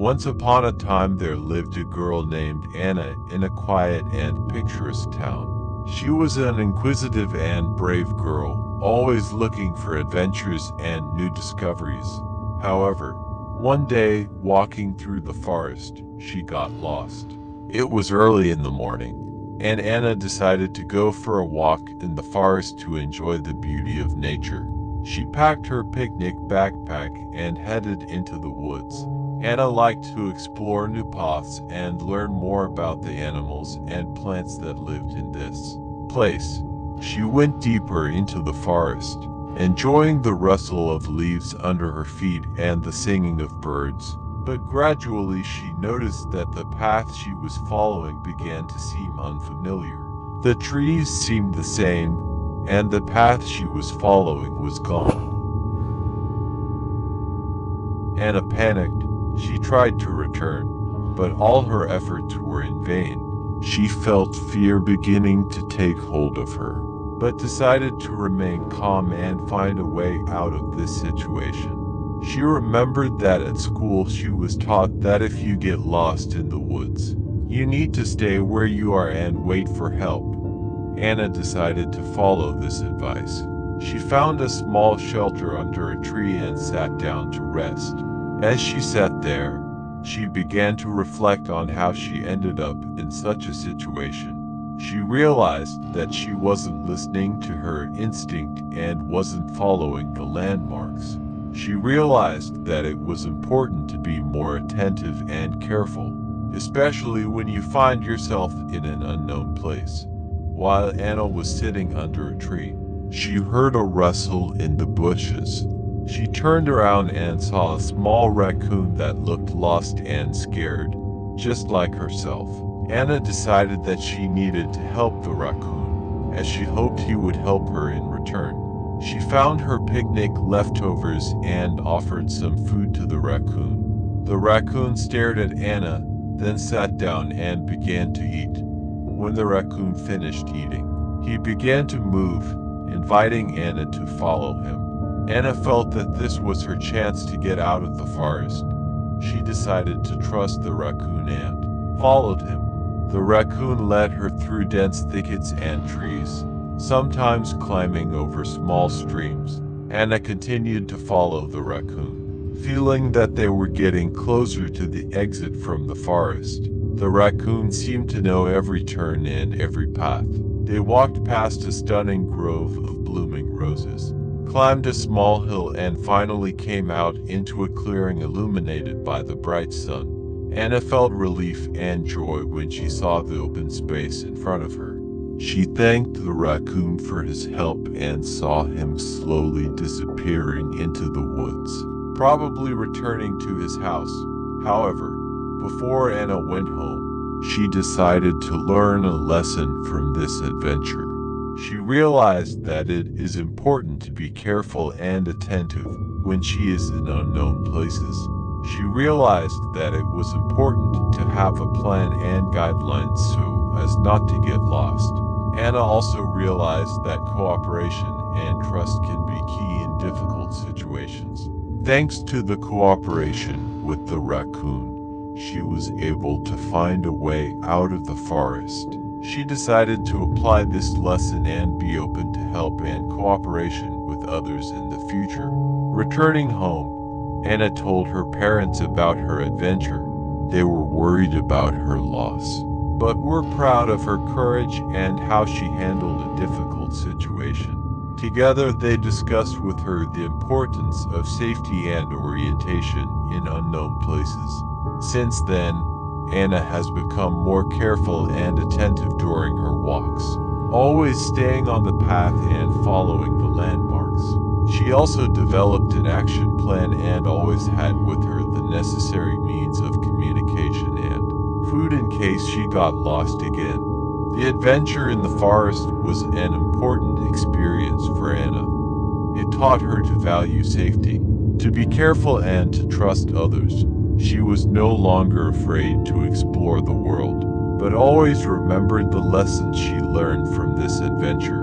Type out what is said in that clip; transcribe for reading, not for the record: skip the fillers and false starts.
Once upon a time there lived a girl named Anna in a quiet and picturesque town. She was an inquisitive and brave girl, always looking for adventures and new discoveries. However, one day, walking through the forest, she got lost. It was early in the morning, and Anna decided to go for a walk in the forest to enjoy the beauty of nature. She packed her picnic backpack and headed into the woods. Anna liked to explore new paths and learn more about the animals and plants that lived in this place. She went deeper into the forest, enjoying the rustle of leaves under her feet and the singing of birds. But gradually she noticed that the path she was following began to seem unfamiliar. The trees seemed the same, and the path she was following was gone. Anna panicked. She tried to return, but all her efforts were in vain. She felt fear beginning to take hold of her, but decided to remain calm and find a way out of this situation. She remembered that at school she was taught that if you get lost in the woods, you need to stay where you are and wait for help. Anna decided to follow this advice. She found a small shelter under a tree and sat down to rest. As she sat there, she began to reflect on how she ended up in such a situation. She realized that she wasn't listening to her instinct and wasn't following the landmarks. She realized that it was important to be more attentive and careful, especially when you find yourself in an unknown place. While Anna was sitting under a tree, she heard a rustle in the bushes. She turned around and saw a small raccoon that looked lost and scared, just like herself. Anna decided that she needed to help the raccoon, as she hoped he would help her in return. She found her picnic leftovers and offered some food to the raccoon. The raccoon stared at Anna, then sat down and began to eat. When the raccoon finished eating, he began to move, inviting Anna to follow him. Anna felt that this was her chance to get out of the forest. She decided to trust the raccoon and followed him. The raccoon led her through dense thickets and trees, sometimes climbing over small streams. Anna continued to follow the raccoon, feeling that they were getting closer to the exit from the forest. The raccoon seemed to know every turn and every path. They walked past a stunning grove of blooming roses, climbed a small hill and finally came out into a clearing illuminated by the bright sun. Anna felt relief and joy when she saw the open space in front of her. She thanked the raccoon for his help and saw him slowly disappearing into the woods, probably returning to his house. However, before Anna went home, she decided to learn a lesson from this adventure. She realized that it is important to be careful and attentive when she is in unknown places. She realized that it was important to have a plan and guidelines so as not to get lost. Anna also realized that cooperation and trust can be key in difficult situations. Thanks to the cooperation with the raccoon, she was able to find a way out of the forest. She decided to apply this lesson and be open to help and cooperation with others in the future. Returning home, Anna told her parents about her adventure. They were worried about her loss, but were proud of her courage and how she handled a difficult situation. Together they discussed with her the importance of safety and orientation in unknown places. Since then, Anna has become more careful and attentive during her walks, always staying on the path and following the landmarks. She also developed an action plan and always had with her the necessary means of communication and food in case she got lost again. The adventure in the forest was an important experience for Anna. It taught her to value safety, to be careful and to trust others. She was no longer afraid to explore the world, but always remembered the lessons she learned from this adventure.